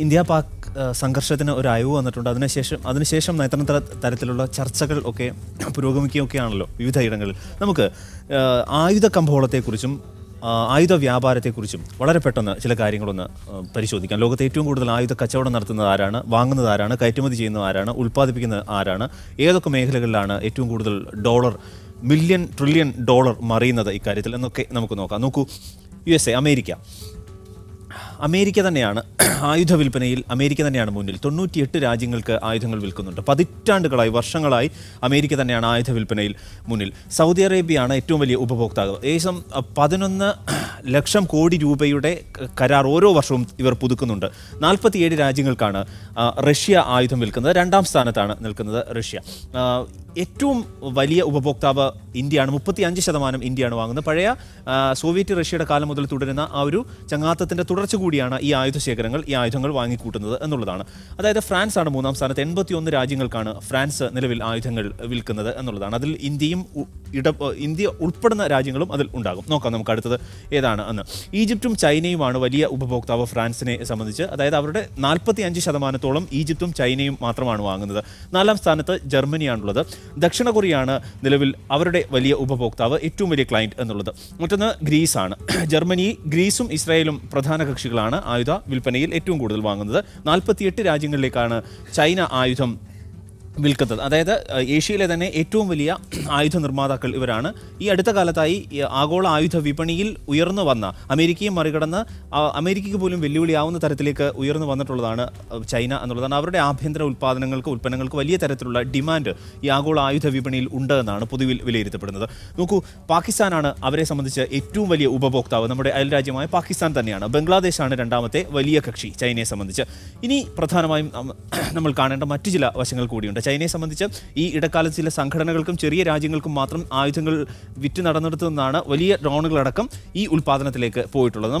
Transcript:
India Pak സംഘർഷത്തിന് ഒരു അയവ് വന്നിട്ടുണ്ട്. അതിനുശേഷം നയതന്ത്ര തരത്തിലുള്ള ചർച്ചകൾ ഒക്കെ പുരോഗമിക്കുകയൊക്കെയാണല്ലോ വിവിധ ഇടങ്ങളിൽ. നമുക്ക് ആയുധ കമ്പോളത്തെക്കുറിച്ചും ആയുധ വ്യാപാരത്തെക്കുറിച്ചും വളരെ പെട്ടെന്ന് ചില കാര്യങ്ങളൊന്ന് പരിശോധിക്കാം. ലോകത്ത് ഏറ്റവും കൂടുതൽ ആയുധ കച്ചവടം നടത്തുന്നത് ആരാണ്, വാങ്ങുന്നത് ആരാണ്, കയറ്റുമതി ചെയ്യുന്നത് ആരാണ്, ഉൽപ്പാദിപ്പിക്കുന്നത് ആരാണ്, ഏതൊക്കെ മേഖലകളിലാണ് ഏറ്റവും കൂടുതൽ ഡോളർ, മില്യൺ ട്രില്യൺ ഡോളർ മറിയുന്നത് ഇക്കാര്യത്തിൽ എന്നൊക്കെ നമുക്ക് നോക്കാം. നോക്കൂ, USA, അമേരിക്ക തന്നെയാണ് ആയുധ വിൽപ്പനയിൽ അമേരിക്ക തന്നെയാണ് മുന്നിൽ. 98 രാജ്യങ്ങൾക്ക് ആയുധങ്ങൾ വിൽക്കുന്നുണ്ട്. പതിറ്റാണ്ടുകളായി, വർഷങ്ങളായി അമേരിക്ക തന്നെയാണ് ആയുധ വിൽപ്പനയിൽ മുന്നിൽ. സൗദി അറേബ്യയാണ് ഏറ്റവും വലിയ ഉപഭോക്താവ്. ഏകദേശം 11 ലക്ഷം കോടി രൂപയുടെ കരാർ ഓരോ വർഷവും ഇവർ പുതുക്കുന്നുണ്ട്. 47 രാജ്യങ്ങൾക്കാണ് റഷ്യ ആയുധം വിൽക്കുന്നത്. 2ാം സ്ഥാനത്താണ് നിൽക്കുന്നത് റഷ്യ. ഏറ്റവും വലിയ ഉപഭോക്താവ് ഇന്ത്യയാണ്. 35% ഇന്ത്യയാണ് വാങ്ങുന്നത്. പഴയ സോവിയറ്റ് റഷ്യയുടെ കാലം മുതൽ തുടരുന്ന ആ ഒരു ചങ്ങാത്തത്തിൻ്റെ തുടർച്ച കൂടിയാണ് ഈ ആയുധങ്ങൾ വാങ്ങിക്കൂട്ടുന്നത് എന്നുള്ളതാണ്. അതായത് ഫ്രാൻസ് ആണ് 3ാം സ്ഥാനത്ത്. 81 രാജ്യങ്ങൾക്കാണ് ഫ്രാൻസ് നിലവിൽ ആയുധങ്ങൾ വിൽക്കുന്നത് എന്നുള്ളതാണ്. അതിൽ ഇന്ത്യ ഉൾപ്പെടുന്ന രാജ്യങ്ങളും അതിൽ ഉണ്ടാകും. നോക്കാം നമുക്ക് അടുത്തത് ഏതാണ് എന്ന്. ഈജിപ്തും ചൈനയുമാണ് വലിയ ഉപഭോക്താവ് ഫ്രാൻസിനെ സംബന്ധിച്ച്. അതായത് അവരുടെ 45% ഈജിപ്തും ചൈനയും മാത്രമാണ് വാങ്ങുന്നത്. 4ാം സ്ഥാനത്ത് ജർമ്മനിയാണുള്ളത്. ദക്ഷിണ കൊറിയയാണ് നിലവിൽ അവരുടെ വലിയ ഉപഭോക്താവ്, ഏറ്റവും വലിയ ക്ലയൻറ്റ് എന്നുള്ളത്. മറ്റൊന്ന് ഗ്രീസാണ്. ഗ്രീസും ഇസ്രായേലും പ്രധാന കക്ഷികളാണ് ആയുധ വിൽപ്പനയിൽ ഏറ്റവും കൂടുതൽ വാങ്ങുന്നത്. 48 രാജ്യങ്ങളിലേക്കാണ് ചൈന ആയുധം വിൽക്കുന്നത്. അതായത് ഏഷ്യയിലെ തന്നെ ഏറ്റവും വലിയ ആയുധ നിർമ്മാതാക്കൾ ഇവരാണ്. ഈ അടുത്ത കാലത്തായി ആഗോള ആയുധ വിപണിയിൽ ഉയർന്നു വന്ന, അമേരിക്കയും മറികടന്ന് അമേരിക്കയ്ക്ക് പോലും വെല്ലുവിളിയാവുന്ന തരത്തിലേക്ക് ഉയർന്നു വന്നിട്ടുള്ളതാണ് ചൈന എന്നുള്ളതാണ്. അവരുടെ ആഭ്യന്തര ഉൽപ്പന്നങ്ങൾക്ക് വലിയ തരത്തിലുള്ള ഡിമാൻഡ് ഈ ആഗോള ആയുധ വിപണിയിൽ ഉണ്ട് എന്നാണ് പൊതുവിൽ വിലയിരുത്തപ്പെടുന്നത്. നോക്കൂ, പാകിസ്ഥാനാണ് അവരെ സംബന്ധിച്ച് ഏറ്റവും വലിയ ഉപഭോക്താവ്. നമ്മുടെ അയൽരാജ്യമായ പാകിസ്ഥാൻ തന്നെയാണ്. ബംഗ്ലാദേശാണ് 2ാമത്തെ വലിയ കക്ഷി ചൈനയെ സംബന്ധിച്ച്. ഇനി പ്രധാനമായും നമ്മൾ കാണേണ്ട മറ്റു ചില വശങ്ങൾ കൂടിയുണ്ട്. ചൈനയെ സംബന്ധിച്ച് ഈ ഇടക്കാലത്ത് ചില സംഘടനകൾക്കും ചെറിയ രാജ്യങ്ങൾക്കും മാത്രം ആയുധങ്ങൾ വിറ്റ് നടന്നെടുത്തു നിന്നാണ് വലിയ ഡ്രോണുകളടക്കം ഈ ഉൽപ്പാദനത്തിലേക്ക് പോയിട്ടുള്ളത്.